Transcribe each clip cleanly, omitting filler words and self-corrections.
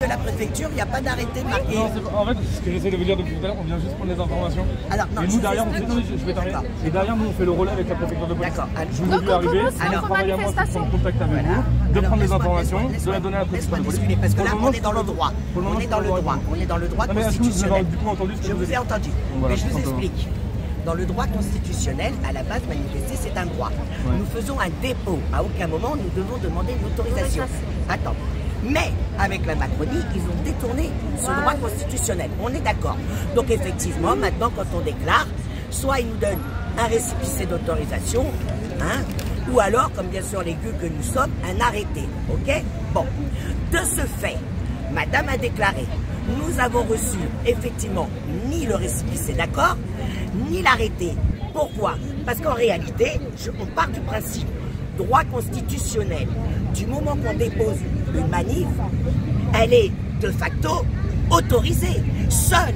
de la préfecture, il n'y a pas d'arrêté marqué. Non, en fait, ce que j'essaie de vous dire depuis tout à l'heure, on vient juste prendre les informations. Alors, non, et nous, derrière, je vais terminer. Et derrière, nous, on fait le relais avec la préfecture de police. D'accord. Je vous ai vu arriver, c'est un travail à moi de prendre contact avec vous, de prendre les informations, de la donner à la préfecture de police. Parce que là, on est dans le droit. On est dans le droit. On est dans le droit constitutionnel. Je vous ai entendu. Mais je vous explique. Dans le droit constitutionnel, à la base, manifester, c'est un droit. Ouais. Nous faisons un dépôt. À aucun moment, nous devons demander une autorisation. Attends. Mais, avec la Macronie, ils ont détourné ce droit constitutionnel. On est d'accord. Donc, effectivement, maintenant, quand on déclare, soit ils nous donnent un récépissé d'autorisation, hein, ou alors, comme bien sûr les gueux que nous sommes, un arrêté. OK? Bon. De ce fait, madame a déclaré, nous avons reçu, effectivement, ni le récépissé d'accord, ni l'arrêté. Pourquoi? Parce qu'en réalité, on part du principe droit constitutionnel. Du moment qu'on dépose une manif, elle est de facto autorisée. Seul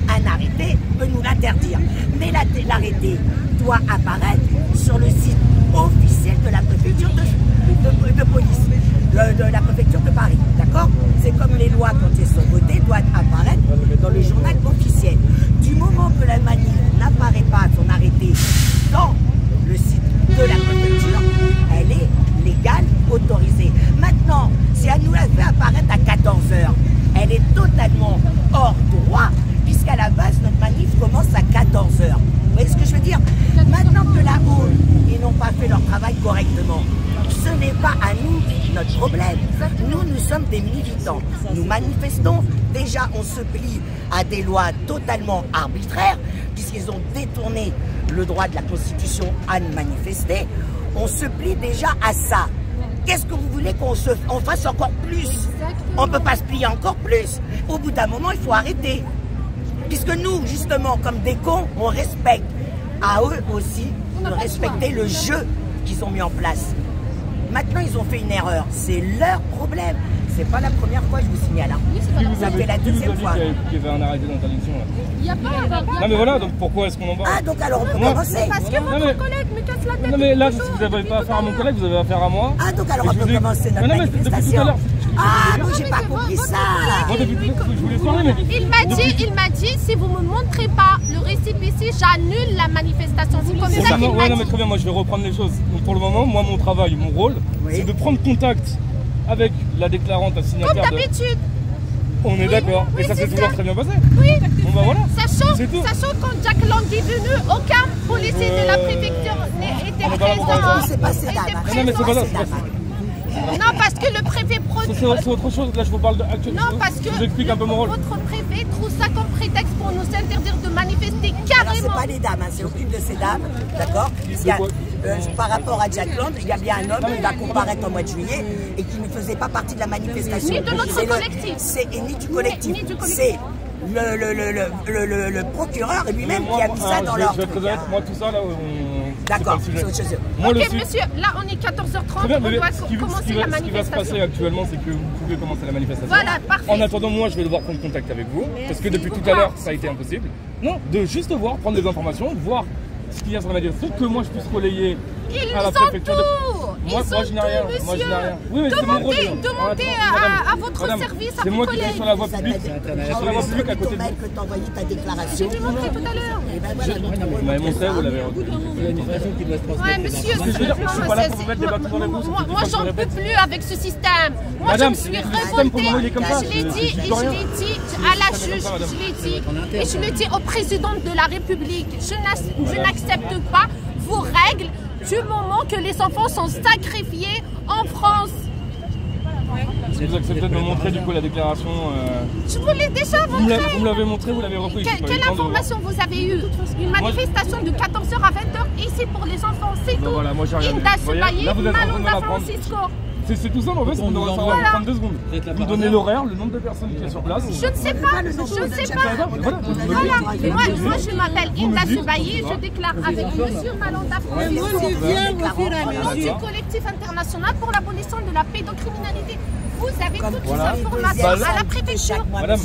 un arrêté peut nous l'interdire. Mais l'arrêté doit apparaître sur le site officiel de la préfecture de police, de la préfecture de Paris. D'accord? C'est comme les lois, quand elles sont votées, doivent apparaître dans le journal officiel. Du moment que la manif n'apparaît pas, son arrêté, dans le site de la préfecture, elle est légale, autorisée. Maintenant, si elle nous la fait apparaître à 14 h, elle est totalement hors droit, puisqu'à la base, notre manif commence à 14 h. Vous voyez ce que je veux dire? Maintenant que là-haut, ils n'ont pas fait leur travail correctement, ce n'est pas à nous notre problème. Nous sommes des militants. Nous manifestons. Déjà, on se plie à des lois totalement arbitraires, puisqu'ils ont détourné le droit de la Constitution à manifester. On se plie déjà à ça. Qu'est-ce que vous voulez qu'on fasse encore plus? On ne peut pas se plier encore plus. Au bout d'un moment, il faut arrêter. Puisque nous, justement, comme des cons, on respecte. À eux aussi de respecter le jeu qu'ils ont mis en place. Maintenant, ils ont fait une erreur. C'est leur problème. C'est pas la première fois, je vous signale. Ça fait la deuxième fois. Il y avait un arrêté d'interdiction. Il n'y a pas. Non mais voilà, donc pourquoi est-ce qu'on en parle? Ah, donc alors on peut commencer. Parce que votre collègue me casse la tête. Non mais là, si vous n'avez pas affaire à mon collègue, vous avez affaire à moi. Ah, donc alors on peut commencer notre manifestation. Ah, moi j'ai pas compris ça. Moi depuis tout à l'heure, je voulais parler, mais... Il m'a dit, si vous ne me montrez pas le récépissé, j'annule la manifestation. C'est comme ça qu'il m'a dit. Non mais très bien, moi je vais reprendre les choses. Donc pour le moment, moi mon travail, mon rôle, c'est de prendre contact avec la déclarante à signataire. Comme d'habitude. On est d'accord. Et ça s'est toujours très bien passé. Oui. Bon bah voilà. Sachant quand Jack Lang est venu, aucun policier de la préfecture n'était présent. C'est pas ces dames. Non mais c'est pas ça. Non, parce que le préfet c'est autre chose, là je vous parle actuellement. Non, parce que je vous explique un peu mon rôle. Votre préfet trouve ça comme prétexte pour nous interdire de manifester carrément. Alors c'est pas les dames, c'est aucune de ces dames, d'accord? Par rapport à Jack Lang, il y a bien un homme qui va comparaître au mois de juillet et qui ne faisait pas partie de la manifestation. Ni de notre collectif. Et ni du collectif. C'est le procureur lui-même qui a mis ça dans leur... Je vais être très honnête, moi tout ça là... D'accord, c'est autre chose. Ok monsieur, là on est 14h30, on doit commencer la manifestation. Ce qui va se passer actuellement, c'est que vous pouvez commencer la manifestation. Voilà, parfait. En attendant, moi je vais devoir prendre contact avec vous, parce que depuis tout à l'heure, ça a été impossible. Non, de juste voir, prendre des informations, voir ce qu'il y a sur la manifestation, que moi je puisse relayer à la préfecture de... Moi je n'ai rien, moi je n'ai rien. Oui, mais demandez à votre service, à vos collègues. C'est moi qui suis sur la voie publique. Je suis sur la voie publique à côté de vous. Que t'as envoyé ta déclaration. Je l'ai montré tout à l'heure. Vous m'avez montré, vous l'avez Ouais, monsieur, moi j'en peux plus avec ce système. Moi je me suis révoltée. Je l'ai dit à la juge, je l'ai dit. Et je le dis au président de la République. Je n'accepte pas vos règles du moment que les enfants sont sacrifiés en France. Vous acceptez de me montrer du coup la déclaration Je vous l'ai déjà montré. Vous me l'avez montré, vous l'avez repris. Quelle information vous avez eue? Une manifestation de 14 h à 20 h ici pour les enfants, c'est tout. Voilà, moi j'ai regardé. Inda Subayi, Malonda Francisco. C'est tout ça, en fait, on doit savoir 32 secondes. Vous donnez l'horaire, le nombre de personnes qui est sur place. Je ne sais pas, je ne sais pas. Voilà, moi je m'appelle Inda Subayi, je déclare avec monsieur Malonda Francisco. Au nom du collectif international pour l'abolition de la pédocriminalité. Vous avez toutes les informations à la préfecture. Madame,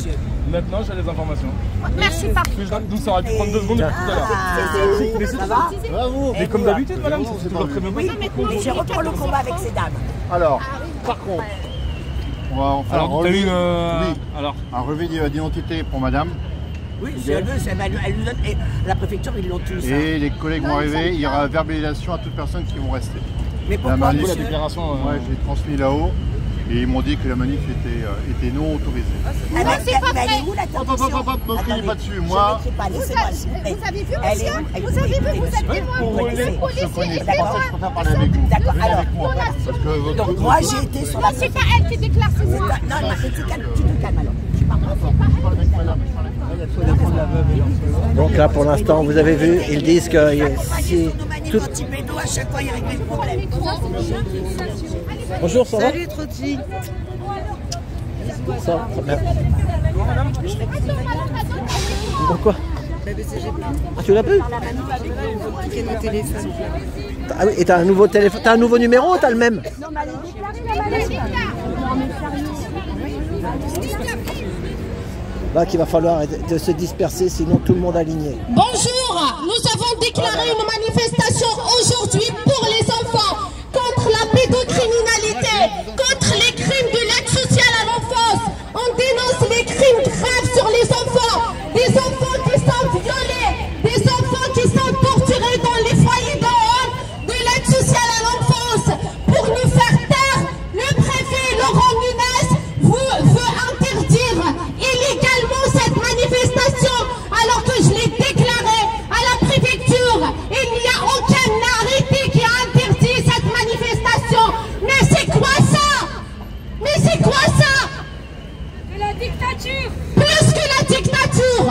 maintenant j'ai les informations. Merci, parfait. Nous, ça aurait pu prendre 2 secondes depuis tout à l'heure. Ça va? Bravo. Mais comme d'habitude, madame, c'est toujours très bien. Oui, mais je reprends le combat avec ces dames. Alors, par contre, On va en faire alors, un relevé, un relevé d'identité pour madame. Oui, si elle veut, elle nous donne. Et la préfecture, ils l'ont tous. Et les collègues vont arriver, il y aura verbalisation à toutes personnes qui vont rester. Mais pourquoi la déclaration ouais, j'ai transmis là-haut. Et ils m'ont dit que la manif était non autorisée. Mais c'est pas vrai. Ne criez pas dessus. Moi, vous avez vu, monsieur? Vous avez vu, vous êtes témoin. je connais pas, je préfère parler avec vous. D'accord, alors. Donc moi, j'ai été sur la. C'est pas elle qui déclare, c'est moi. Non, tu te calmes alors. Tu parles Donc là, pour l'instant, vous avez vu, ils disent que si tout... à chaque fois, il règle le problème. Bonjour, ça va? Salut Trotti. Ça va, bien. Pourquoi? Ah, tu l'as plus? Ah oui, et t'as un nouveau téléphone, t'as un nouveau numéro ou t'as le même? Là qu'il va falloir de se disperser, sinon tout le monde aligné. Bonjour, nous avons déclaré une manifestation aujourd'hui pour les enfants, contre la pédocriminalité, contre les crimes de l'aide sociale à l'enfance. On dénonce les crimes graves sur les enfants, des enfants qui sont violés, des enfants qui sont torturés dans les foyers de l'aide sociale à l'enfance. Pour nous faire taire, le préfet Laurent Nunez veut interdire illégalement cette manifestation, alors que je l'ai déclaré à la préfecture. Il n'y a aucun arrêté qui a interdit cette manifestation. Mais c'est quoi ça? Mais c'est quoi ça? De la dictature. Plus que la dictature.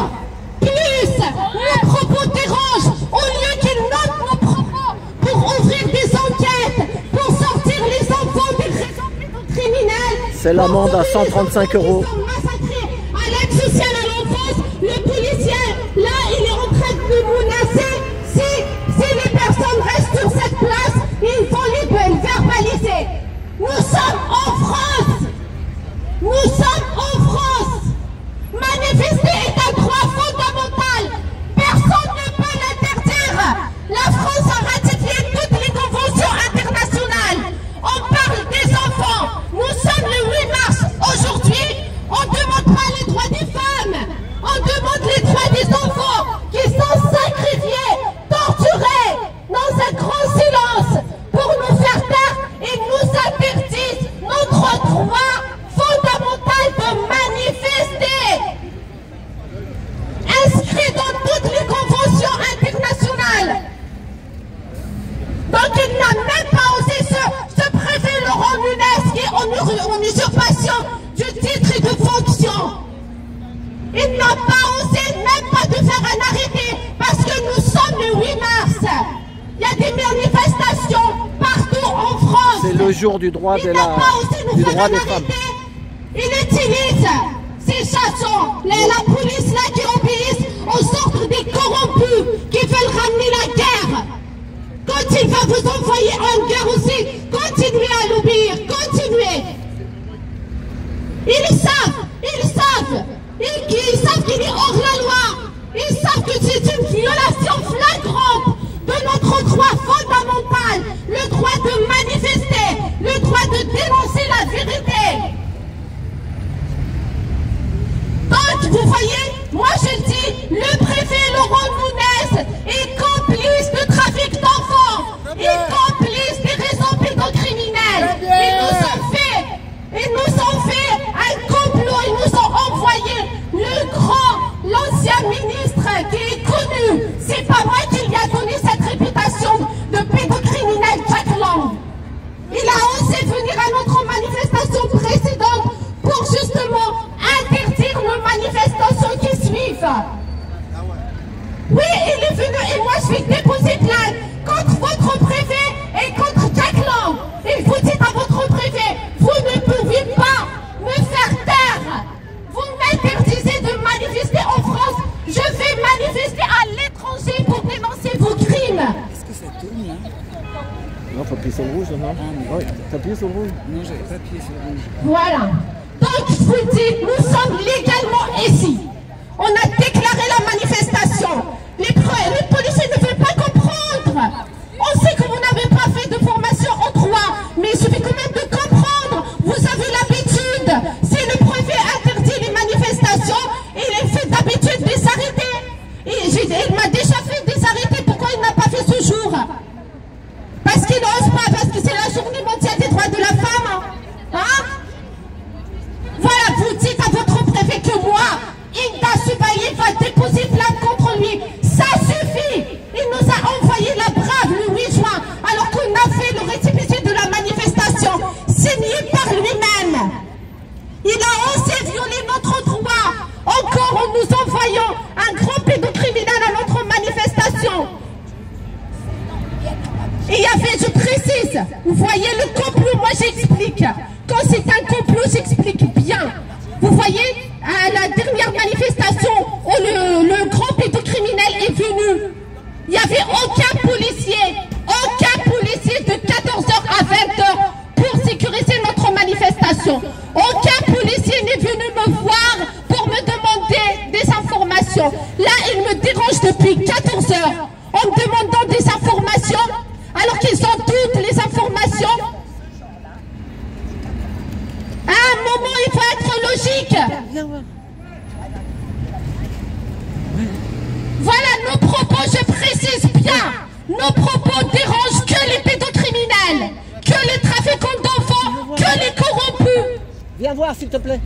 Plus nos propos dérangent au lieu qu'ils notent nos propos pour ouvrir des enquêtes, pour sortir les enfants des raisons pédocriminelles. C'est l'amende à 135 €. À l'aide sociale à l'enfance, le policier, là, il est en train de nous menacer. Si les personnes restent sur cette place, il faut les verbaliser. Nous sommes en France. Nous sommes en France. Manifester est un droit fondamental. Personne ne peut l'interdire. La France a ratifié toutes les conventions internationales. On parle des enfants. Nous sommes le 8 mars. Aujourd'hui, on ne demande pas les droits des femmes. On demande les droits des enfants qui sont sacrifiés, torturés dans un grand silence pour nous faire taire et nous interdisent notre droit fondamental de manifester. Inscrit dans toutes les conventions internationales. Donc il n'a même pas osé ce préfet Laurent Nunez qui est en usurpation du titre et de fonction. Il n'a pas osé même pas de faire un arrêté parce que nous sommes le 8 mars. Il y a des manifestations partout en France. C'est le jour du droit, des femmes. Il utilise ces chassons, la police là qui obéissent aux ordres des corrompus qui veulent ramener la guerre. Quand il va vous envoyer en guerre aussi, continuez à l'obéir, continuez. Ils savent qu'il est hors la loi. Ils savent que c'est une violation flagrante de notre droit fondamental, le droit de manifester, le droit de dénoncer la vérité. Donc, vous voyez, moi je dis, le préfet Laurent Nunez est complice de trafic d'enfants, est complice des réseaux pédocriminels. Ils nous ont fait un complot, ils nous ont envoyé l'ancien ministre qui est connu. C'est pas moi qui lui a donné cette réputation de pédocriminel, Jack Lang. Il a osé venir à notre manifestation précédente pour justement interdire nos manifestations qui suivent. Oui, il est venu et moi je vais déposer plainte contre votre préfet et contre Jack Lang. Et vous dites à votre préfet, vous ne pouvez pas me faire taire. Vous m'interdisez de manifester en France. Je vais manifester à l'étranger pour dénoncer vos crimes. Est-ce que ça tourne là? Non, faut appuyer sur le rouge, non? Oui, t'as appuyé sur le rouge? Non, j'avais pas appuyé sur le rouge. Voilà. Donc je vous dis, nous sommes légalement ici. On a déclaré la manifestation. Les policiers ne veulent pas comprendre. On sait que vous n'avez pas fait de formation en droit, mais il suffit quand même de comprendre. Vous avez l'habitude Et il y avait, je précise, vous voyez le complot, moi j'explique. Quand c'est un complot, j'explique bien. Vous voyez, à la dernière manifestation où le grand pédocriminel est venu, il n'y avait aucun policier de 14h à 20h pour sécuriser notre manifestation. Aucun policier n'est venu me voir pour me demander des informations. Là, il me dérange depuis 14h en me demandant des informations, alors qu'ils ont toutes les informations. À un moment, il faut être logique. Voilà nos propos, je précise bien. Nos propos dérangent que les pédocriminels, que les trafiquants d'enfants, que les corrompus. Viens voir, s'il te plaît.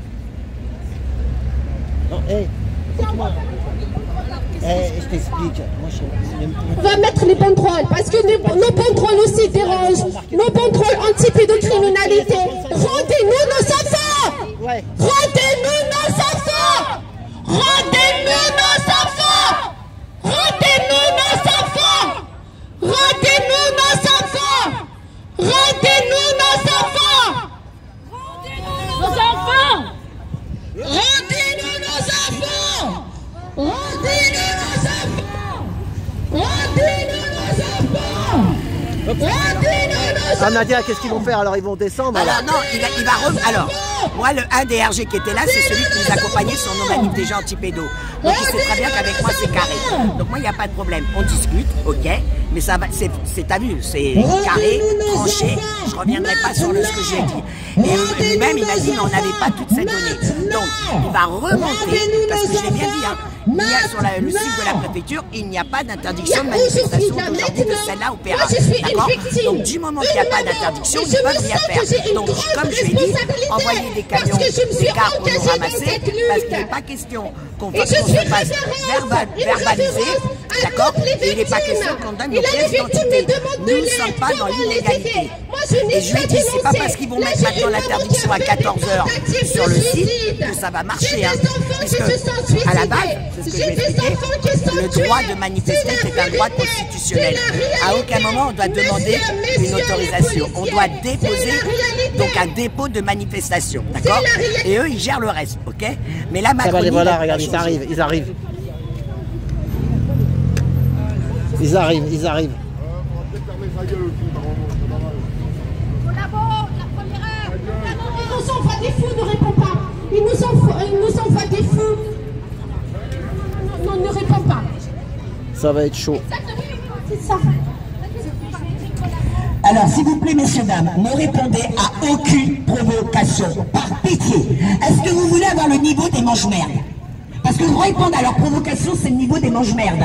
Non, hé, écoute-moi. Je t'explique. On va mettre les banderoles, parce que nos banderoles aussi dérangent. Nos banderoles anti-pédocriminalité. Rendez-nous nos enfants. Ouais. Rendez-nous nos enfants. Rendez-nous nos enfants. Rendez-nous nos enfants. Rendez-nous nos enfants. Rendez-nous nos enfants. Nos enfants. Rendez-nous nos enfants. Rendez-nous nos enfants. Rendez-nous nos enfants. Rendez-nous nos enfants. Ah Nadia, qu'est-ce qu'ils vont faire? Alors ils vont descendre. Alors non, il va alors, moi le 1 des RG qui était là, c'est celui qui nous accompagnait sur nos manifs des gens anti-pédos. Donc il sait très bien qu'avec moi c'est carré. Donc moi il n'y a pas de problème. On discute, ok, mais ça va, t'as vu, c'est carré, tranché. Je ne reviendrai pas sur ce que j'ai dit. Et lui-même il m'a dit mais on n'avait pas toutes ces données. Donc il va remonter, parce que je l'ai bien dit, hein, il y a sur le site de la préfecture, il n'y a pas d'interdiction de manifestation d'aujourd'hui de celle-là au Péra. D'accord? Donc du moment qu'il n'y a pas d'interdiction, ils ne peuvent rien faire. Donc comme je l'ai dit, envoyer des camions, des cars pour nous ramasser, parce qu'il n'est pas question qu'on se fasse verbaliser, d'accord? Et il n'est pas question qu'on donne nos pièces d'identité. Nous ne sommes pas dans l'illégalité. Et je lui ai dit, c'est pas parce qu'ils vont mettre maintenant l'interdiction à 14h sur le site que ça va marcher. Hein. Puisque, à la base, c'est ce que je vais expliquer, le droit de manifester, c'est un droit constitutionnel. À aucun moment, on doit demander une autorisation. On doit déposer donc un dépôt de manifestation, d'accord? Et eux, ils gèrent le reste, ok? Mais là, ça va, les voilà, regarde, ils arrivent. Ils arrivent. Ils nous envoient des fous, ne répond pas. Ils nous envoient des fous. Non, ne réponds pas. Ça va être chaud. C'est ça. Alors, s'il vous plaît, messieurs, dames, ne répondez à aucune provocation. Par pitié. Est-ce que vous voulez avoir le niveau des mange-merdes? Parce que répondre à leur provocation, c'est le niveau des mange-merdes.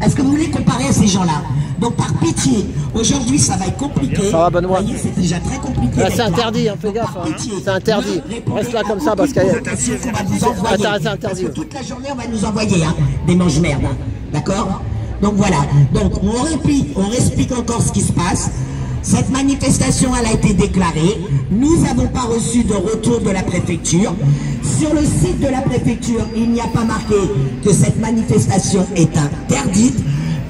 Est-ce que vous voulez comparer à ces gens-là? Donc, par pitié, aujourd'hui, ça va être compliqué. Ça va, Benoît? Vous voyez, c'est déjà très compliqué. C'est interdit, hein, fais gaffe. Hein. C'est interdit. Reste là comme ça parce que c'est interdit. Toute la journée, on va nous envoyer des mange-merdes. Hein. D'accord? Donc voilà. Donc, on explique encore ce qui se passe. Cette manifestation, elle a été déclarée. Nous n'avons pas reçu de retour de la préfecture. Sur le site de la préfecture, il n'y a pas marqué que cette manifestation est interdite.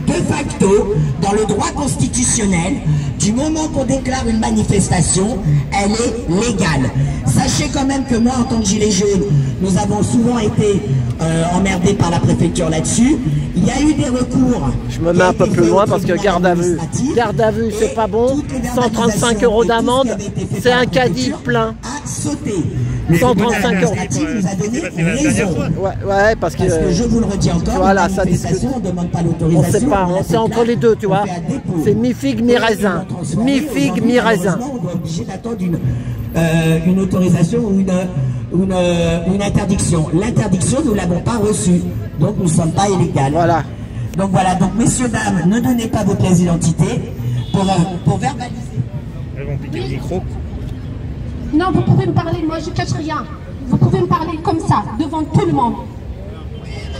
De facto, dans le droit constitutionnel, du moment qu'on déclare une manifestation, elle est légale. Sachez quand même que moi, en tant que gilet jaune, nous avons souvent été emmerdés par la préfecture là-dessus. Il y a eu des recours. Je me mets un peu plus loin parce que garde à vue. Garde à vue, c'est pas bon. 135 € d'amende, c'est un caddie plein. 135 €. Nous a donné raison. Ouais, parce que je vous le redis encore, voilà, ça discute. On ne demande pas l'autorisation. On sait pas, on sait entre les deux, tu vois. C'est mi-figue, mi-raisin. Mi-figue, mi-raisin. On doit obligé d'attendre une autorisation ou une interdiction. L'interdiction, nous ne l'avons pas reçue. Donc nous ne sommes pas illégaux. Voilà. Donc voilà, donc messieurs, dames, ne donnez pas vos pièces d'identité pour verbaliser. Elles vont piquer le micro. Non, vous pouvez me parler, moi je cache rien. Vous pouvez me parler comme ça, devant tout le monde.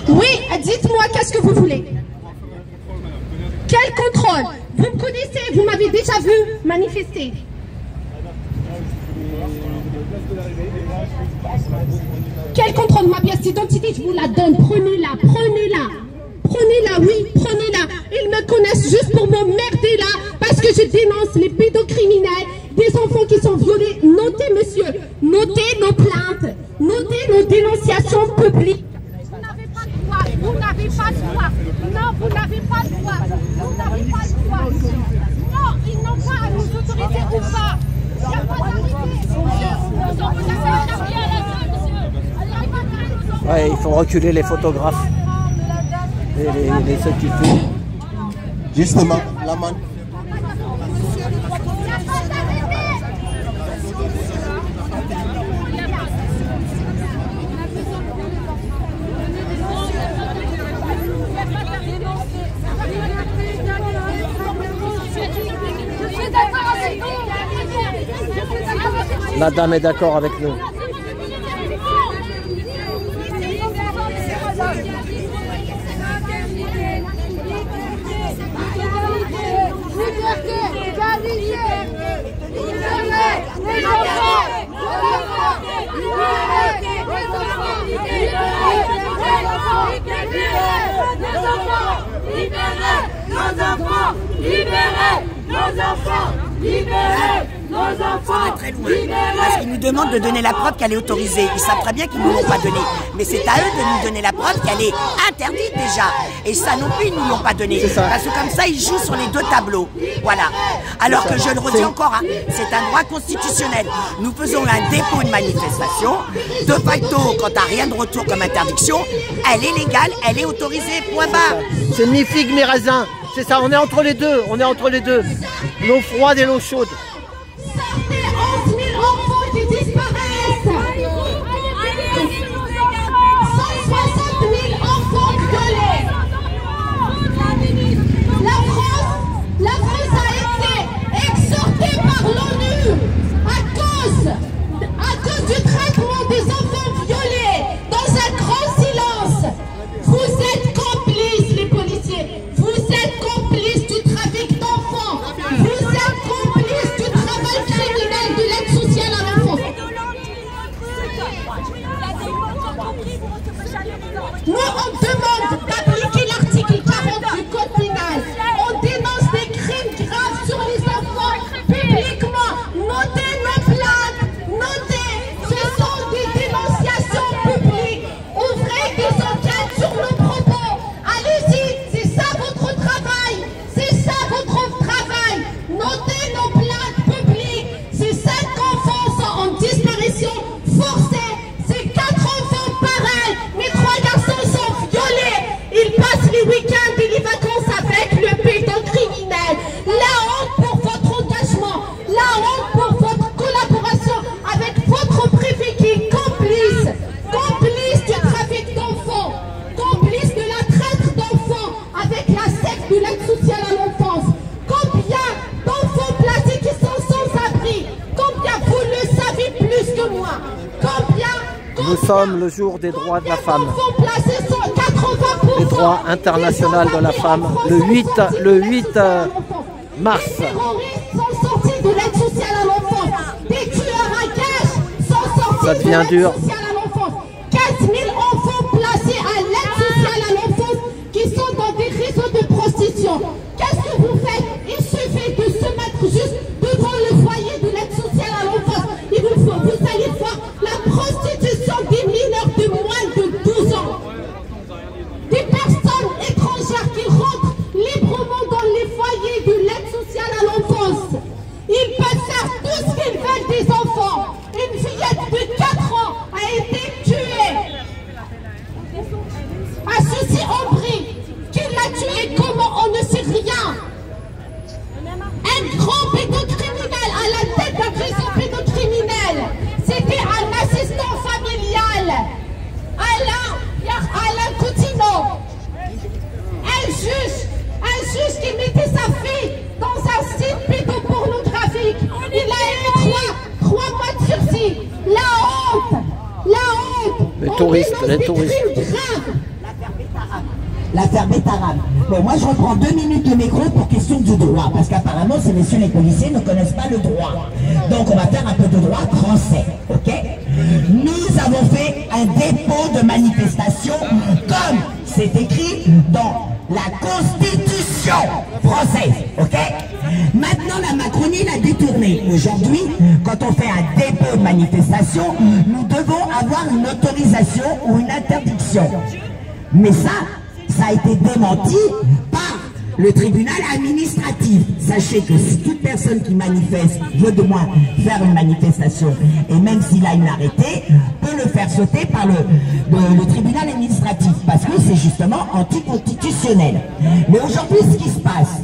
Oui, dites-moi, qu'est-ce que vous voulez? Quel contrôle? Vous me connaissez, vous m'avez déjà vu manifester. Quel contrôle? Ma pièce d'identité, je vous la donne. Prenez-la, prenez-la. Prenez-la, oui, prenez-la. Ils me connaissent juste pour m'emmerder là, parce que je dénonce les pédocriminels, des enfants qui sont violés. Notez, monsieur, notez nos plaintes, notez nos dénonciations publiques. Vous n'avez pas de droit, vous n'avez pas de droit. Non, vous n'avez pas de droit. Vous n'avez pas de droit. Non, ils n'ont pas à nous autoriser ou pas. Il n'y a pas d'arrêté. Ouais, il faut reculer les photographes et ceux qui filment. Justement, la main. La dame est d'accord avec nous. Très loin. Parce qu'ils nous demandent de donner la preuve qu'elle est autorisée. Ils savent très bien qu'ils ne nous l'ont pas donnée. Mais c'est à eux de nous donner la preuve qu'elle est interdite déjà. Et ça non plus, ils ne nous l'ont pas donnée. Parce que comme ça, ils jouent sur les deux tableaux. Voilà. Alors que je le redis encore, hein, c'est un droit constitutionnel. Nous faisons un dépôt de manifestation. De facto, quand t'as rien de retour comme interdiction, elle est légale, elle est autorisée, point barre. C'est ni figue ni raisin. C'est ça, on est entre les deux. On est entre les deux. L'eau froide et l'eau chaude. 11 000 enfants qui disparaissent. 160 000 enfants violés. La France a été exhortée par l'ONU à cause du traitement des enfants violés dans un grand silence. Vous êtes complices, les policiers. Vous êtes complices du trafic d'enfants. Vous êtes complices du travail criminel de l'aide sociale à l'enfance. Nous, on demande d'appliquer l'article 40 du Code pénal. On dénonce des crimes graves sur les enfants publiquement. Notez nos plaintes. Notez, ce sont des dénonciations publiques. Ouvrez des enquêtes sur nos propos. Allez-y, c'est ça votre travail. C'est ça votre travail. Notez nos plaintes publiques. Ces 5 enfants sont en disparition forcée. Ces 4 enfants pareils. Mes 3 garçons sont violés. Ils passent les week-ends et les vacances avec le pédocriminel. La honte pour votre engagement. La honte pour votre collaboration avec votre préfet qui est complice. Complice du trafic d'enfants. Complice de la traite d'enfants avec la secte de l'aide sociale à l'enfance. Combien d'enfants placés qui sont sans abri? Combien vous le savez plus que moi? Combien? Nous sommes le jour des droits de la femme. Enfants placés sont 80%. Les droits internationaux de la femme. Le 8 mars. Les terroristes sont sortis de l'aide sociale à l'enfance. Des tueurs à gages sont sortis Ça devient de dur. l'aide sociale à l'enfance. 15 000 enfants placés à l'aide sociale à l'enfance qui sont dans des réseaux de prostitution. Qu'est-ce que vous faites? Il suffit de se mettre juste devant le foyer de l'aide sociale à l'enfance. Vous allez voir la prostitution des mineurs de moins de 12 ans. Des personnes étrangères qui rentrent librement dans les foyers de l'aide sociale à l'enfance. Ils peuvent faire tout ce qu'ils veulent des enfants. Une fillette de 4 ans a été tuée. À ceci en brille. Qui l'a tuée? Comment? On ne sait rien. Un grand pédocriminel à la tête d'un réseau pédocriminel. C'était un assistant familial. Alain Coutinho. Un juge qui mettait sa fille dans un site pédopornographique. Il a eu 3 mois de sursis. La honte. Les touristes. L'affaire Bétarab. Bon, moi je reprends 2 minutes de micro pour question du droit, parce qu'apparemment ces messieurs les policiers ne connaissent pas le droit. Donc on va faire un peu de droit français, ok? Nous avons fait un dépôt de manifestation comme c'est écrit dans la Constitution française, ok? Maintenant, la Macronie l'a détourné. Aujourd'hui, quand on fait un dépôt de manifestation, nous devons avoir une autorisation ou une interdiction. Mais ça a été démenti par le tribunal administratif. Sachez que si toute personne qui manifeste veut de moi faire une manifestation, et même s'il a une arrêté, peut le faire sauter par le tribunal administratif, parce que c'est justement anticonstitutionnel. Mais aujourd'hui, ce qui se passe,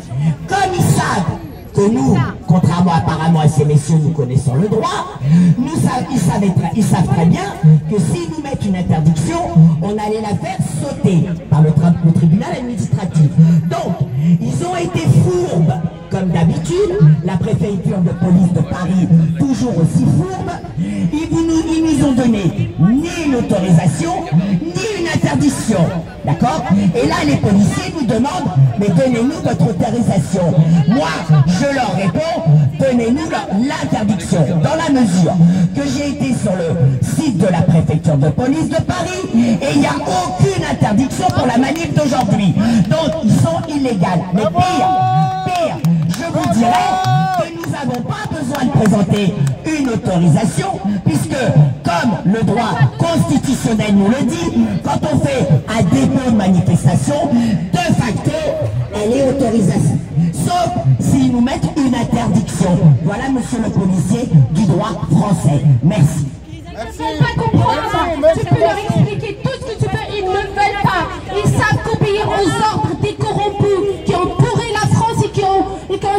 comme ils savent que nous, contrairement apparemment à ces messieurs, nous connaissons le droit, ils savent très bien que s'ils nous mettent une interdiction, on allait la faire sauter par le tribunal administratif. Donc, ils ont été fourbes, comme d'habitude, la préfecture de police de Paris, toujours aussi fourbe. Ils nous ont donné ni une autorisation, ni une interdiction. D'accord? Et là, les policiers nous demandent, mais donnez-nous votre autorisation. Moi, je leur réponds, donnez-nous l'interdiction, dans la mesure que j'ai été sur le site de la préfecture de police de Paris, et il n'y a aucune interdiction pour la manif d'aujourd'hui. Donc, ils sont illégaux. Mais pire, je vous dirais que nous n'avons pas besoin de présenter une autorisation, puisque, comme le droit constitutionnel nous le dit, quand on fait un dépôt de manifestation, de facto, elle est autorisée. Sauf s'ils nous mettent une interdiction. Voilà, monsieur le policier, du droit français. Merci. Ils ne veulent pas comprendre. Tu peux leur expliquer tout ce que tu veux. Ils ne veulent pas. Ils savent qu'obéir aux ordres des corrompus qui ont pourri la France et qui ont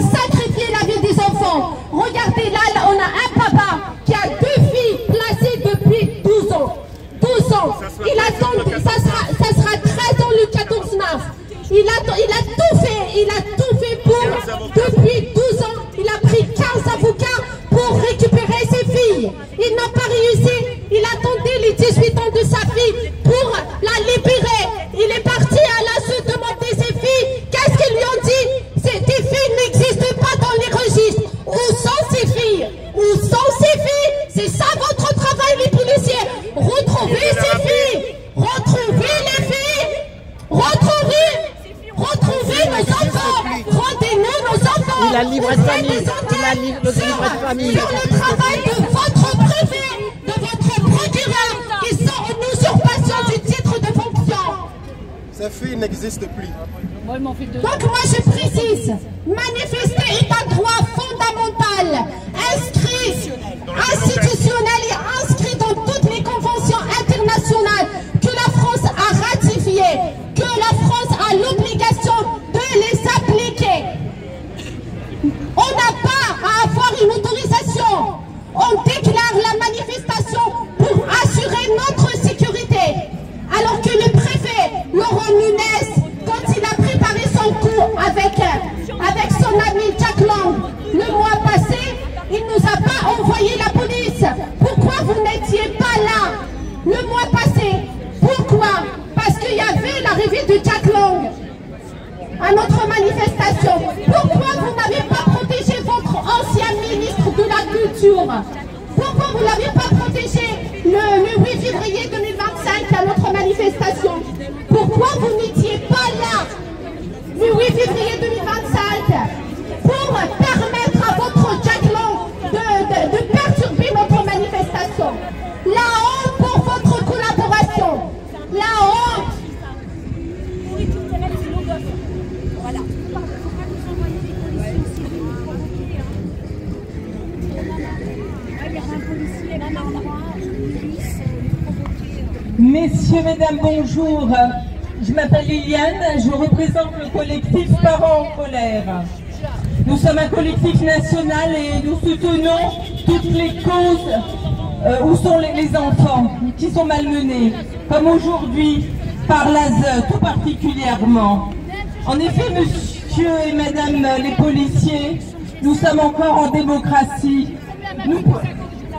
sacrifié la vie des enfants. Regardez là, on a un papa qui a 2 filles placées depuis 12 ans. 12 ans. Il attend, ça sera 13 ans le 14 mars. Il a tout fait pour, depuis 12 ans, il a pris 15 avocats pour récupérer ses filles. Il n'a pas réussi. Il attendait les 18 ans de sa fille pour la libérer. Il est parti à l'assaut demander ses filles. Qu'est-ce qu'ils lui ont dit? Tes filles n'existent pas dans les registres. Où sont ces filles? Où sont ces filles? C'est ça votre travail, les policiers. Retrouvez ces filles. Retrouvez les filles. Retrouvez nos enfants. Rendez-nous nos enfants. Il a le livret de famille. Il a le livret de famille. Sur le travail de votre préfet, de votre procureur, qui sont en usurpation du titre de fonction. Ces filles n'existent plus. Donc moi je précise, manifester est un droit fondamental, inscrit, institutionnel et inscrit dans toutes les conventions internationales que la France a ratifiées, que la France a l'obligation de les appliquer. On n'a pas à avoir une autorisation. On déclare la manifestation pour assurer notre sécurité. Alors que le préfet, Laurent Nunez, quand il a préparé son coup avec son ami Jack Lang le mois passé, il ne nous a pas envoyé la police. Pourquoi vous n'étiez pas là le mois passé? Pourquoi? Parce qu'il y avait l'arrivée de Jack Lang à notre manifestation. Pourquoi vous n'avez pas protégé votre ancien ministre de la Culture? Pourquoi vous n'avez pas protégé le 8 février 2025 à notre manifestation? Pourquoi vous n'étiez pas là le 8 février 2025 pour permettre à votre Jack Lang de perturber notre manifestation? La honte pour votre collaboration. La honte. Voilà. Messieurs, mesdames, bonjour. Je m'appelle Liliane, je représente le collectif Parents en colère. Nous sommes un collectif national et nous soutenons toutes les causes où sont les enfants qui sont malmenés, comme aujourd'hui par l'ASE tout particulièrement. En effet, monsieur et madame les policiers, nous sommes encore en démocratie.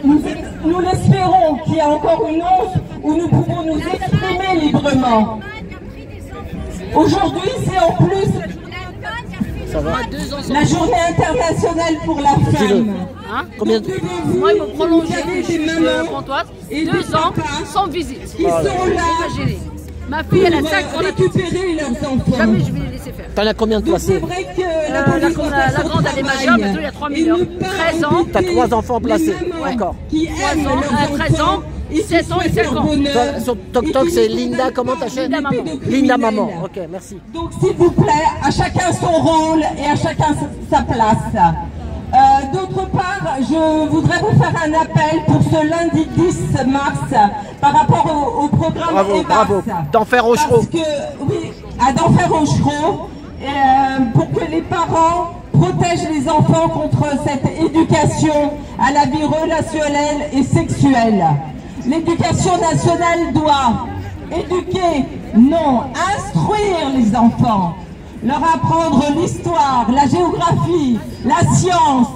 Nous l'espérons qu'il y a encore une once où nous pouvons nous exprimer librement. Aujourd'hui, c'est en plus la journée internationale pour la femme. Hein? Combien de... Moi, ils m'ont prolongé et 2 ans sans visite. Ils sont là. Imaginez. Ma fille, elle a 5 ans. Récupérer leurs enfants. Jamais je vais les laisser faire. T'en as combien de placés? C'est vrai que la grande, elle est majeure, mais il y a 3 millions. 13 ans. T'as 3 enfants placés, d'accord. 13 ans, 7 ans et 5 ans. Sur TokTok, c'est Linda, comment ta chaîne? Linda Maman. Linda Maman, ok, merci. Donc s'il vous plaît, à chacun son rôle et à chacun sa place. D'autre part, je voudrais vous faire un appel pour ce lundi 10 mars par rapport au programme Bravo, EBAS. bravo. D'Enfer Auchereau. Parce que, oui, à d'Enfer Auchereau, pour que les parents protègent les enfants contre cette éducation à la vie relationnelle et sexuelle. L'éducation nationale doit éduquer, non, instruire les enfants, leur apprendre l'histoire, la géographie, la science,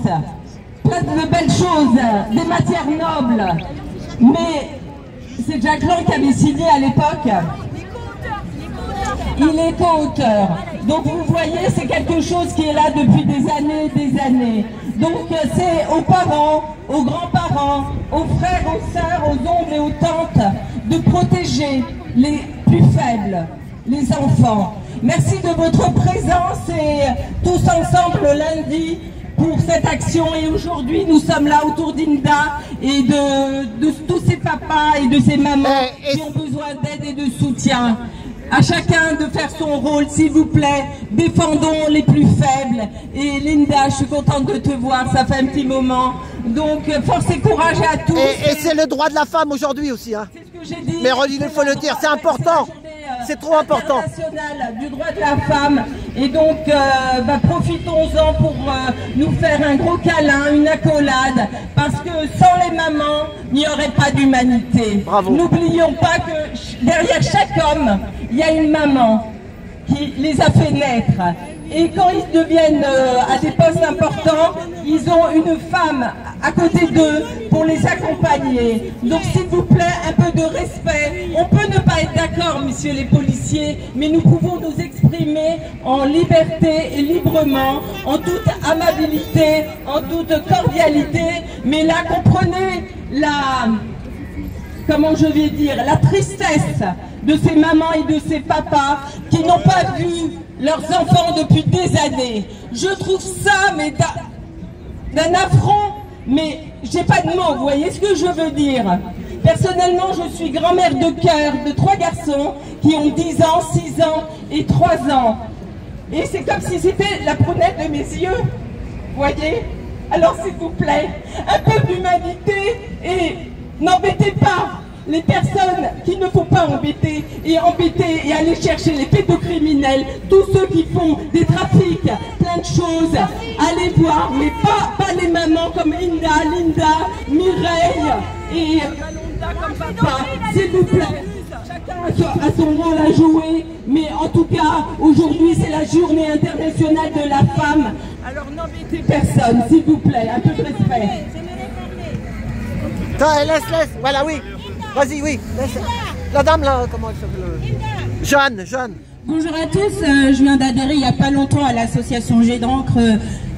plein de belles choses, des matières nobles. Mais c'est Jack Lang qui avait signé à l'époque. Il est co-auteur. Donc vous voyez, c'est quelque chose qui est là depuis des années. Donc c'est aux parents, aux grands-parents, aux frères, aux sœurs, aux oncles et aux tantes de protéger les plus faibles, les enfants. Merci de votre présence et tous ensemble le lundi pour cette action. Et aujourd'hui, nous sommes là autour d'Inda et de tous ces papas et de ces mamans qui ont besoin d'aide et de soutien. À chacun de faire son rôle, s'il vous plaît. Défendons les plus faibles. Et Linda, je suis contente de te voir, ça fait un petit moment. Donc, force et courage à tous. Et c'est le droit de la femme aujourd'hui aussi. Hein. C'est ce que j'ai dit. Mais il faut le dire, c'est important. C'est trop important. International du droit de la femme. Et donc, profitons-en pour nous faire un gros câlin, une accolade. Parce que sans les mamans, il n'y aurait pas d'humanité. N'oublions pas que derrière chaque homme, il y a une maman qui les a fait naître. Et quand ils deviennent à des postes importants, ils ont une femme à côté d'eux pour les accompagner. Donc s'il vous plaît, un peu de respect. On peut ne pas être d'accord, messieurs les policiers, mais nous pouvons nous exprimer en liberté et librement, en toute amabilité, en toute cordialité. Mais là, comprenez comment je vais dire, la tristesse de ces mamans et de ces papas qui n'ont pas vu leurs enfants depuis des années. Je trouve ça, mais d'un affront, mais j'ai pas de mots, vous voyez ce que je veux dire. Personnellement, je suis grand-mère de cœur de 3 garçons qui ont 10 ans, 6 ans et 3 ans. Et c'est comme si c'était la prunelle de mes yeux, vous voyez. Alors s'il vous plaît, un peu d'humanité et n'embêtez pas les personnes qu'il ne faut pas embêter et aller chercher les pédocriminels, tous ceux qui font des trafics, plein de choses, allez voir, mais pas les mamans comme Linda, Mireille et comme papa, s'il vous plaît. Chacun a son rôle à jouer, mais en tout cas, aujourd'hui c'est la journée internationale de la femme, alors n'embêtez personne, s'il vous plaît, un peu de respect. Laisse, voilà, oui. Vas-y, oui. La dame, là, comment elle s'appelle? Jeanne. Bonjour à tous, je viens d'adhérer il n'y a pas longtemps à l'association Jet d'encre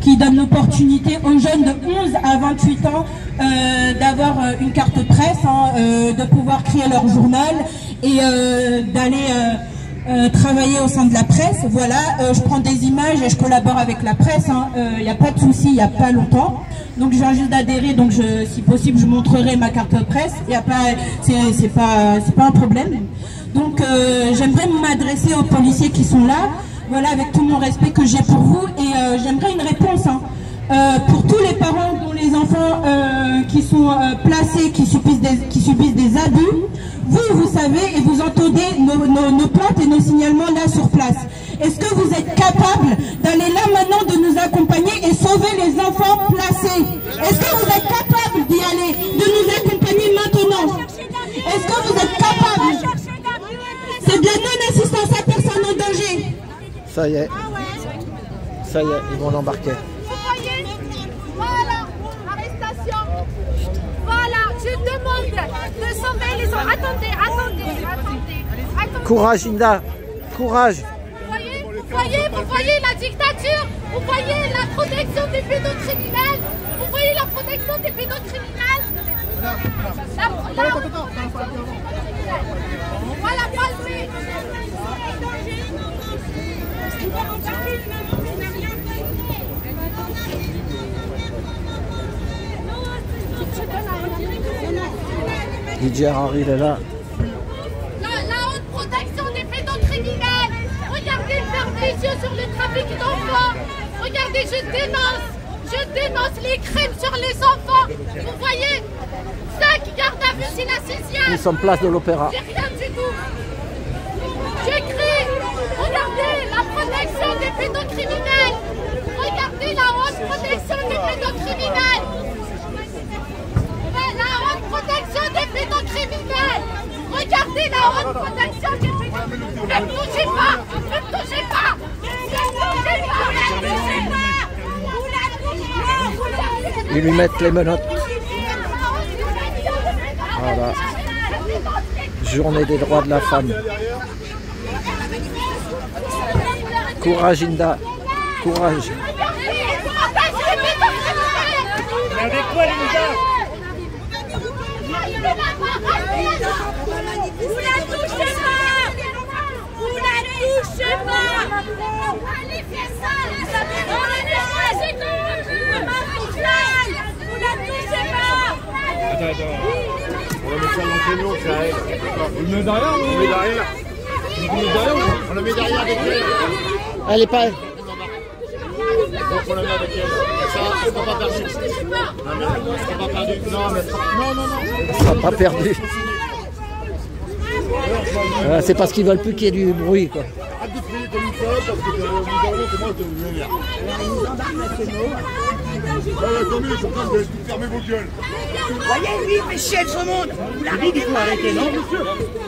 qui donne l'opportunité aux jeunes de 11 à 28 ans d'avoir une carte presse, de pouvoir créer leur journal et d'aller travailler au sein de la presse. Voilà, je prends des images et je collabore avec la presse, il n'y a pas de souci, il n'y a pas longtemps. Donc je viens juste d'adhérer, donc si possible je montrerai ma carte presse, c'est pas un problème. Donc j'aimerais m'adresser aux policiers qui sont là, voilà, avec tout mon respect que j'ai pour vous, et j'aimerais une réponse pour tous les parents dont les enfants qui sont placés, qui subissent des abus. Vous savez et vous entendez nos plaintes et nos signalements là sur place. Est-ce que vous êtes capable d'aller là maintenant, de nous accompagner et sauver les enfants placés? Est-ce que vous êtes capable d'y aller, de nous accompagner maintenant? Est-ce que vous êtes capable? C'est bien non-assistance à personne en danger. Ça y est, ils vont l'embarquer. Vous voyez, voilà, arrestation. Voilà, je demande de sauver les enfants. Attendez. Courage, Inda, courage. Vous voyez la dictature, vous voyez la protection des pédocriminels, vous voyez la protection des pédocriminels. Voilà, palmé. DJ Harry, il est là. La haute protection des pédocriminels. Regardez, ferme les yeux sur le trafic d'enfants. Regardez, je dénonce les crimes sur les enfants. Vous voyez, 5 gardes à vue, c'est la 6e. Nous sommes place de l'Opéra. J'ai rien du tout. J'écris, regardez la protection des pédocriminels. Regardez la haute protection des pédocriminels. La haute protection des pédocriminels. Regardez la haute protection des pédocriminels. Ne me touchez pas, ne me touchez pas. Ils lui mettent les menottes. Voilà. Journée des droits de la femme. Courage Inda. Courage. Avec quoi les gars? Vous la touchez pas! Vous la touchez pas! Allez, fais ça! Vous la touchez pas! Attends. On va mettre ça dans le camion, ça aide. On le met derrière, on le met derrière. On le met derrière avec elle. Elle est pas... Donc on la met avec elle. Ça ne sera pas perdu. Ah non, elle ne sera pas perdue. Non. Elle sera pas perdue. C'est parce qu'ils veulent plus qu'il y ait du bruit, quoi. Arrête de crier comme une folle parce que nous avons, c'est moi qui te vénère. Nous embarquent nationaux. Attendez, je suis en train de fermer vos gueules. Voyez, lui, il fait chier tout le monde. Vous l'arrêtez pas, arrêtez, non, monsieur?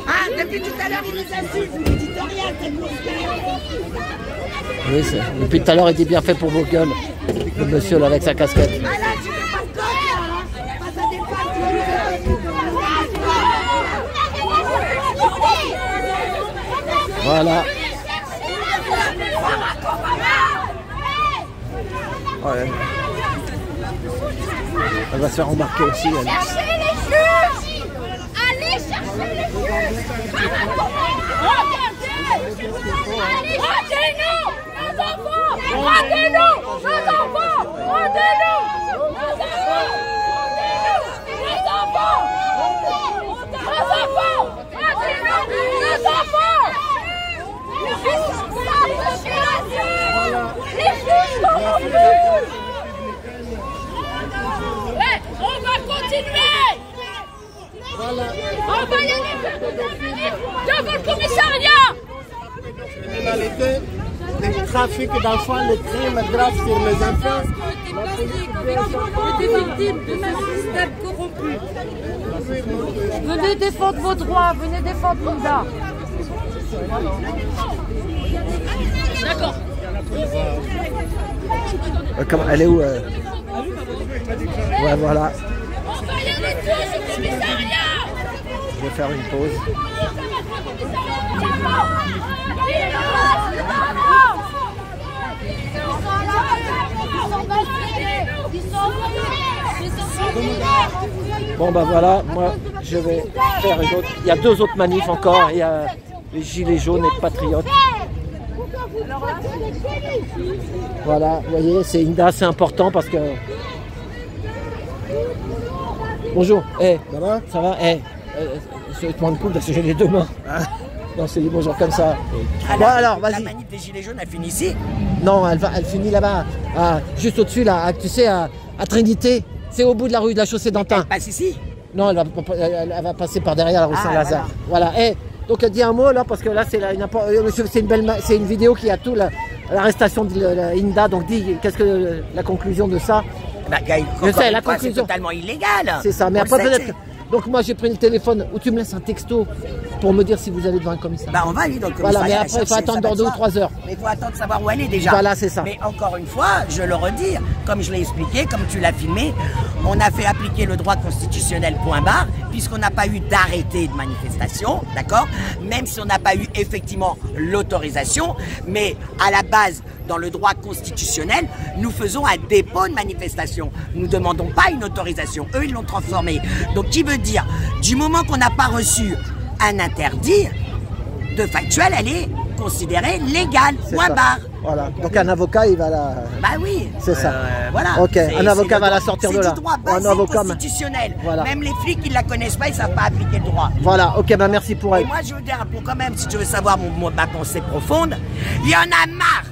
Ah, depuis tout à l'heure, il nous insulte, vous ne dites rien, c'est pour Oui, depuis tout à l'heure, il était bien fait pour vos gueules. Le monsieur, là, avec sa casquette. Ah là, tu fais pas de coque, là, hein? Pas ça dépasse, Voilà. Ouais. Elle va se faire embarquer aussi. Elle. Cherchez les juges! Allez chercher les juges! Regardez! Rendez-nous! Nos enfants! Rendez-nous! Nos enfants! Rendez-nous! Nos enfants! Nos enfants! Nos enfants! Rendez-nous! Nos enfants! Les juges sont Les juges sont on va continuer. Voilà. On va les faire devant le commissariat. Le trafic d'enfants, les crimes graves sur les enfants. Des victimes de ce système corrompu. Venez défendre vos droits, venez défendre Linda. D'accord. Elle est où Ouais, voilà. On va y aller tous au commissariat. Je vais faire une pause. Bon bah voilà, moi je vais faire une autre. Il y a 2 autres manifs encore. Il y a les gilets jaunes et patriotes. Voilà, vous voyez, c'est Inda, c'est important parce que... Bonjour, ça va? Ça va? Je te demande cool parce que j'ai les 2 mains. Non, c'est dit bonjour comme ça. Bon, alors, vas-y. La manif des Gilets jaunes, elle finit ici? Non, elle finit là-bas, juste au-dessus, là, tu sais, à Trinité. C'est au bout de la rue de la Chaussée d'Antin. Elle passe ici? Non, elle va passer par derrière la rue Saint-Lazare. Voilà. Donc, dis un mot, là, parce que là, c'est une vidéo qui a tout, l'arrestation de Inda. Donc, dis, qu'est-ce que la conclusion de ça? Je sais, la conclusion. C'est totalement illégal. C'est ça, mais après, peut-être... Donc moi j'ai pris le téléphone où tu me laisses un texto pour me dire si vous allez devant un commissariat. Bah on va aller dans le commissariat. Voilà, mais après il faut attendre dans 2 ou 3 heures. Mais il faut attendre de savoir où elle est déjà. Voilà, c'est ça. Mais encore une fois, je le redis, comme je l'ai expliqué, comme tu l'as filmé, on a fait appliquer le droit constitutionnel point barre, puisqu'on n'a pas eu d'arrêté de manifestation, d'accord? Même si on n'a pas eu effectivement l'autorisation, mais à la base, dans le droit constitutionnel, nous faisons un dépôt de manifestation. Nous ne demandons pas une autorisation. Eux, ils l'ont transformé. Donc, qui veut dire, du moment qu'on n'a pas reçu un interdit, de factuel, elle est considérée légale. Point barre. Voilà. Donc un avocat, il va la... Bah oui. C'est ça. Voilà. Ok, un avocat va la sortir de là. C'est du droit basique constitutionnel. Voilà. Même les flics, ils la connaissent pas, ils savent pas appliquer le droit. Voilà, ok, ben merci pour elle. Et moi, je veux dire, pour quand même, si tu veux savoir ma pensée profonde, il y en a marre.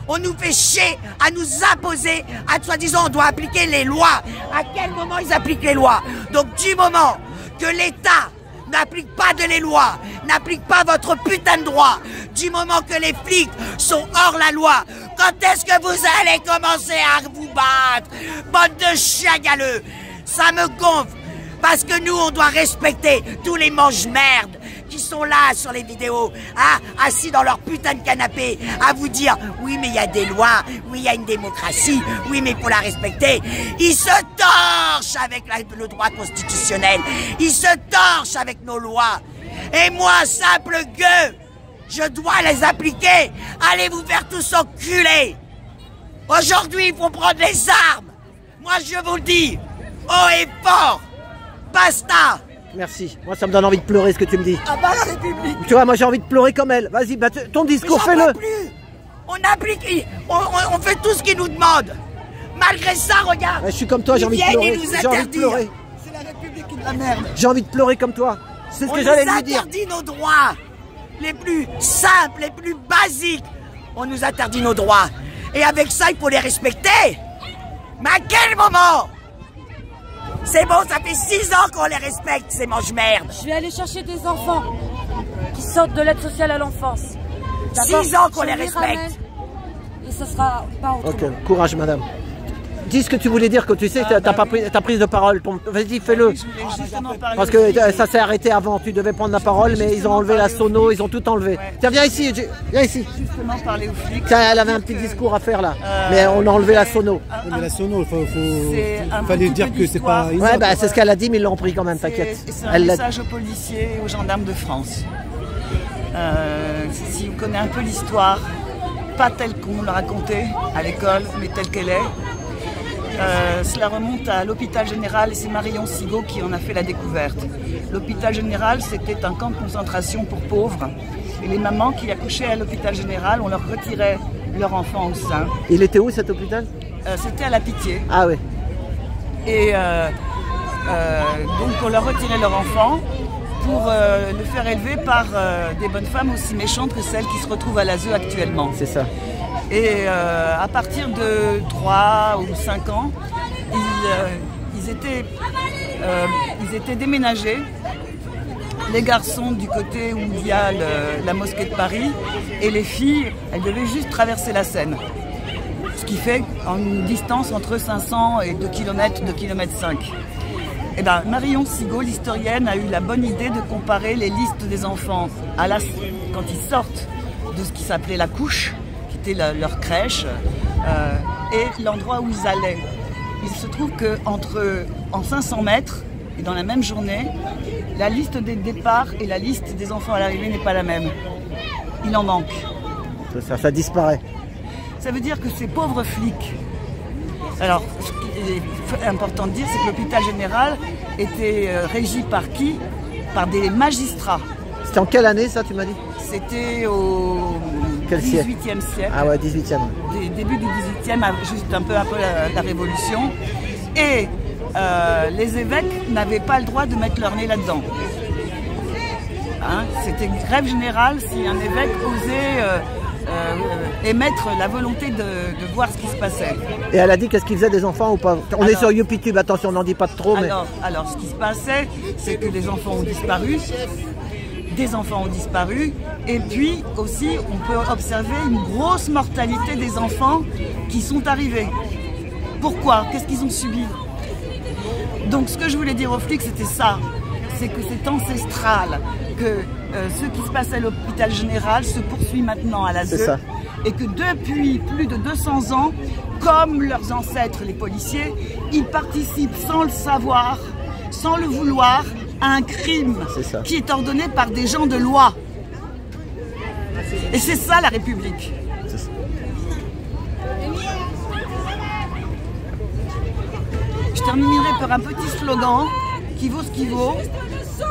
On nous fait chier à nous imposer, à soi-disant on doit appliquer les lois. À quel moment ils appliquent les lois? Donc du moment que l'État n'applique pas les lois, n'applique pas votre putain de droit, du moment que les flics sont hors la loi, quand est-ce que vous allez commencer à vous battre? Bande de chiens galeux. Ça me gonfle. Parce que nous, on doit respecter tous les mange-merdes qui sont là sur les vidéos, hein, assis dans leur putain de canapé, à vous dire « Oui, mais il y a des lois, oui, il y a une démocratie, oui, mais il faut la respecter. » Ils se torchent avec le droit constitutionnel, ils se torchent avec nos lois. Et moi, simple gueux, je dois les appliquer. Allez vous faire tous enculer. Aujourd'hui, il faut prendre les armes. Moi, je vous le dis, haut et fort. Basta. Merci. Moi, ça me donne envie de pleurer ce que tu me dis. Ah bah la République. Tu vois, moi j'ai envie de pleurer comme elle. Vas-y, bah, ton discours, fais-le. On applique, on fait tout ce qu'ils nous demandent. Malgré ça, regarde. Ouais, je suis comme toi, j'ai envie de pleurer. J'ai envie de pleurer. C'est la République qui de la merde. J'ai envie de pleurer comme toi. C'est ce que j'allais lui dire. On nous interdit nos droits. Les plus simples, les plus basiques. On nous interdit nos droits. Et avec ça, il faut les respecter. Mais à quel moment? C'est bon, ça fait 6 ans qu'on les respecte, ces mange-merde. Je vais aller chercher des enfants qui sortent de l'aide sociale à l'enfance. 6 ans qu'on les respecte. Et ça sera pas autrement. Ok, courage madame. Dis ce que tu voulais dire, que tu sais que t'as pas pris ta prise de parole. Vas-y, fais-le. Parce que ça s'est arrêté avant, tu devais prendre la parole, mais ils ont enlevé la sono, ils ont tout enlevé. Tiens, viens ici, viens ici. Justement parler aux flics. Tiens, elle avait un petit discours à faire là, mais on a enlevé la sono. Mais la sono, fallait dire que c'est pas... Ouais, bah c'est ce qu'elle a dit, mais ils l'ont pris quand même, t'inquiète. C'est un message aux policiers et aux gendarmes de France. Si vous connaissez un peu l'histoire, pas telle qu'on l'a racontée à l'école, mais telle qu'elle est. Cela remonte à l'hôpital général et c'est Marion Sigaud qui en a fait la découverte. L'hôpital général, c'était un camp de concentration pour pauvres. Et les mamans qui accouchaient à l'hôpital général, on leur retirait leur enfant au sein. Il était où cet hôpital? C'était à La Pitié. Ah oui. Et donc on leur retirait leur enfant pour le faire élever par des bonnes femmes aussi méchantes que celles qui se retrouvent à l'ASE actuellement. C'est ça. Et à partir de 3 ou 5 ans, ils étaient déménagés. Les garçons du côté où il y a la mosquée de Paris et les filles, elles devaient juste traverser la Seine. Ce qui fait une distance entre 500 et 2 km, 2,5 km. Et bien, Marion Sigaud, l'historienne, a eu la bonne idée de comparer les listes des enfants quand ils sortent de ce qui s'appelait la couche, leur crèche, et l'endroit où ils allaient. Il se trouve qu'en 500 mètres, et dans la même journée, la liste des départs et la liste des enfants à l'arrivée n'est pas la même. Il en manque. Ça disparaît. Ça veut dire que ces pauvres flics... Alors, ce qui est important de dire, c'est que l'hôpital général était régi par qui? Par des magistrats. C'était en quelle année ça, tu m'as dit? C'était au... Quel 18e siècle. Ah ouais, 18e. Début du 18e, juste un peu après la Révolution. Et les évêques n'avaient pas le droit de mettre leur nez là-dedans. Hein, c'était une grève générale si un évêque osait émettre la volonté de voir ce qui se passait. Et elle a dit qu'est-ce qu'ils faisaient des enfants ou pas? On est sur YouPitube, attention, on n'en dit pas trop. Alors, ce qui se passait, c'est que les enfants ont disparu. Des enfants ont disparu et puis aussi on peut observer une grosse mortalité des enfants qui sont arrivés. Pourquoi? Qu'est-ce qu'ils ont subi? Donc ce que je voulais dire aux flics, c'était ça, c'est que c'est ancestral, que ce qui se passe à l'hôpital général se poursuit maintenant à l'ASE et que depuis plus de 200 ans, comme leurs ancêtres les policiers, ils participent sans le savoir, sans le vouloir, à un crime qui est ordonné par des gens de loi. Et c'est ça la République. Je terminerai par un petit slogan qui vaut ce qu'il vaut.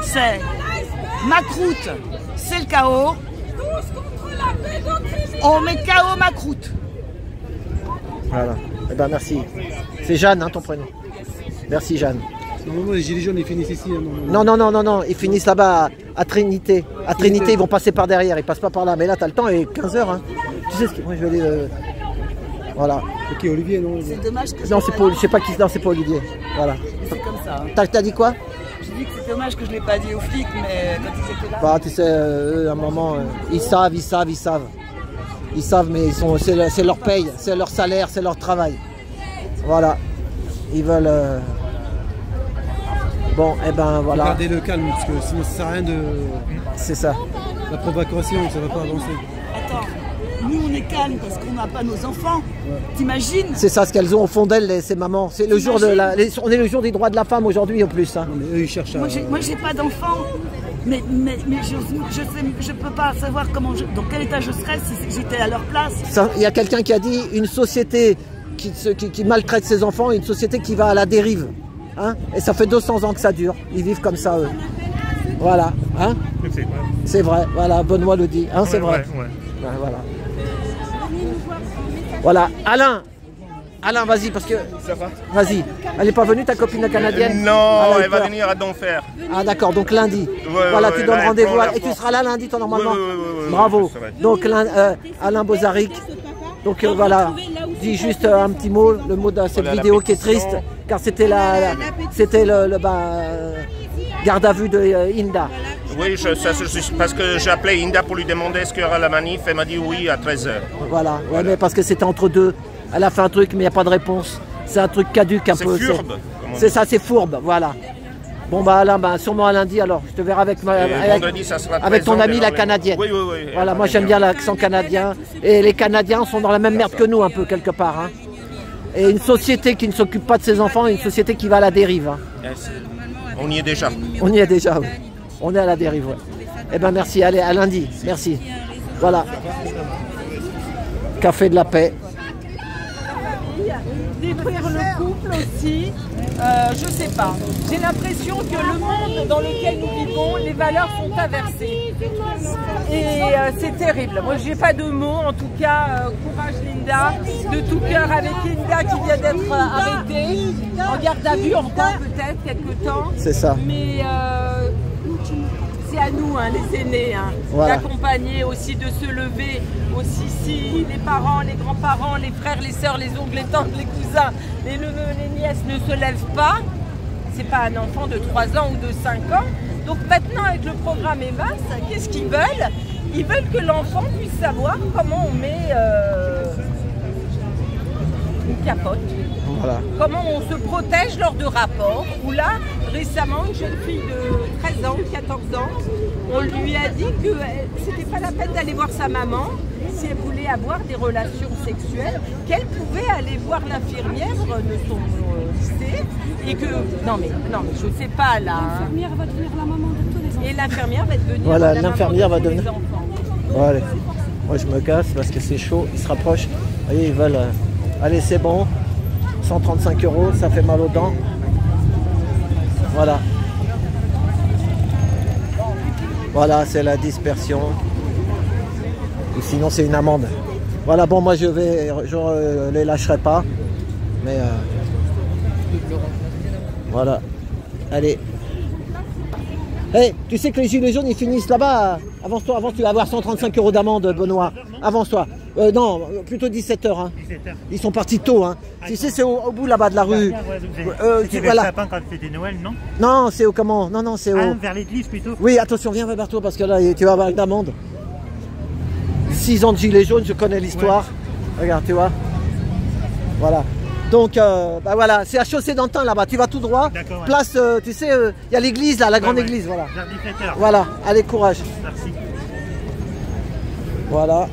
C'est « Ma croûte, c'est le chaos. On met KO ma croûte. Voilà. Eh ben merci. C'est Jeanne, hein, ton prénom. Merci Jeanne. Normalement, les gilets jaunes, ils finissent ici. Hein, non, ils finissent là-bas à Trinité. À Trinité, ils vont passer par derrière, ils passent pas par là. Mais là, t'as le temps, et 15h. Hein. Tu sais ce que. Moi, je vais aller. Voilà. Ok, Olivier, non. C'est dommage que. Non, c'est pas, je sais pas qui. Non, c'est pas Olivier. Voilà. C'est comme ça. Hein. T'as dit quoi? J'ai dit que c'est dommage que je l'ai pas dit aux flics, mais quand ils étaient là. Bah, tu sais, eux, à un moment, ils savent. Ils savent, mais c'est leur paye, c'est leur salaire, c'est leur travail. Voilà. Ils veulent. Bon, et ben voilà. Gardez le calme, parce que sinon ça sert à rien de. C'est ça. La provocation, ça va pas avancer. Attends, nous on est calme parce qu'on n'a pas nos enfants. Ouais. T'imagines? C'est ça ce qu'elles ont au fond d'elles, ces mamans. C'est le jour de on est le jour des droits de la femme aujourd'hui en plus. Hein. Non, mais eux ils cherchent à. Moi j'ai pas d'enfants. Mais je peux pas savoir dans quel état je serais si j'étais à leur place. Il y a quelqu'un qui a dit une société qui maltraite ses enfants, une société qui va à la dérive. Hein, et ça fait 200 ans que ça dure. Ils vivent comme ça, eux. Voilà. Hein, c'est vrai. Voilà, Benoît le dit. Hein, c'est vrai. Ouais, voilà. Voilà. Alain, vas-y, parce que... Vas-y. Elle n'est pas venue, ta copine canadienne? Non, elle va venir à Denver. Ah d'accord, donc lundi. Voilà, tu donnes rendez-vous. Et tu seras là lundi, toi, normalement? Bravo. Donc, Alain Bozaric. Donc voilà, dis juste un petit mot, le mot de cette vidéo qui est triste, car c'était le garde à vue de Inda. Oui, parce que j'ai appelé Inda pour lui demander ce qu'il y aura la manif, elle m'a dit oui à 13h. Voilà, ouais, mais parce que c'était entre deux, elle a fait un truc mais il n'y a pas de réponse, c'est un truc caduque un peu. C'est fourbe. C'est ça, c'est fourbe, voilà. Bon bah Alain, sûrement à lundi alors, je te verrai avec ton amie la canadienne. Oui. Voilà, moi j'aime bien l'accent canadien. Et les Canadiens sont dans la même merde que nous un peu quelque part. Hein. Et une société qui ne s'occupe pas de ses enfants, une société qui va à la dérive. Hein. On y est déjà. On y est déjà, oui. On est à la dérive, ouais. Eh ben merci, allez, à lundi, merci. Voilà. Café de la paix. Détruire le couple aussi, je sais pas. J'ai l'impression que le monde dans lequel nous vivons, les valeurs sont inversées. Et c'est terrible. Moi, j'ai pas de mots. En tout cas, courage Linda. De tout cœur avec Linda qui vient d'être arrêtée. En garde à vue encore peut-être quelque temps. C'est ça. Mais c'est à nous, hein, les aînés, hein, voilà, d'accompagner aussi, de se lever. Aussi, si les parents, les grands-parents, les frères, les sœurs, les oncles, les tantes, les cousins, les neveux, les nièces ne se lèvent pas, c'est pas un enfant de 3 ans ou de 5 ans. Donc maintenant, avec le programme EVAS, qu'est-ce qu'ils veulent? Ils veulent que l'enfant puisse savoir comment on met une capote. Voilà. Comment on se protège lors de rapports. Où là, récemment, une jeune fille de 13 ans, 14 ans, on lui a dit que c'était pas la peine d'aller voir sa maman si elle voulait avoir des relations sexuelles, qu'elle pouvait aller voir l'infirmière de son lycée et que... Non mais je sais pas là... L'infirmière va devenir la maman de tous les enfants. Et l'infirmière va devenir voilà, la l'infirmière va devenir... les enfants. Bon, allez. Moi je me casse parce que c'est chaud, ils se rapprochent. Vous voyez, ils veulent... Allez, c'est bon. 135 €, ça fait mal aux dents. Voilà. Voilà, c'est la dispersion. Ou sinon, c'est une amende. Voilà, bon, moi, je les lâcherai pas. Mais, voilà. Allez. Hey, tu sais que les gilets jaunes, ils finissent là-bas. Avance-toi, tu vas avoir 135 € d'amende, Benoît. Avance-toi. Non, plutôt 17 h. Hein. 17 h. Ils sont partis tôt. Hein. Tu sais, c'est au bout là-bas de la rue. C'était vers le sapin quand c'était Noël, non? Non, c'est au comment? Non, c'est au... vers l'église plutôt. Oui, attention, viens vers toi parce que là, tu vas avoir une amende. 6 ans de gilets jaunes, je connais l'histoire. Ouais. Regarde, tu vois. Voilà. Donc, bah voilà, c'est à Chaussée d'Antin là-bas. Tu vas tout droit. Ouais. Place, tu sais, il y a l'église là, la grande église. Voilà. Vers 17 h. Voilà, allez, courage. Merci. Voilà.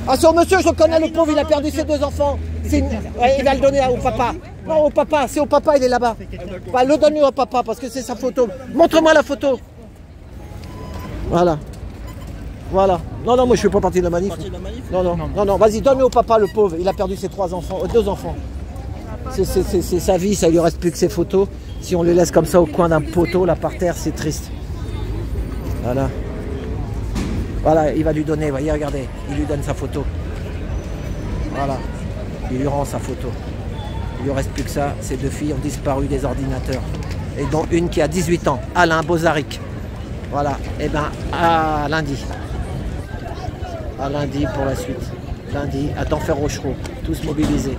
Attention, monsieur, je connais le pauvre, il a perdu ses 2 enfants. Ouais, il va le donner au papa. Non, au papa, c'est au papa, il est là-bas. Bah, le donne-lui au papa parce que c'est sa photo. Montre-moi la photo. Voilà. Voilà. Non, moi je fais pas partie de la manif. Non, vas-y, donne-le au papa, le pauvre. Il a perdu ses 2 enfants. c'est sa vie, ça lui reste plus que ses photos. Si on le laisse comme ça au coin d'un poteau, là par terre, c'est triste. Voilà. Voilà, il va lui donner, voyez, regardez, il lui donne sa photo. Voilà, il lui rend sa photo. Il lui reste plus que ça, ces deux filles ont disparu des ordinateurs. Et dont une qui a 18 ans, Alain Bozaric. Voilà, et ben à lundi. À lundi pour la suite. Lundi, à Denfert-Rochereau, tous mobilisés.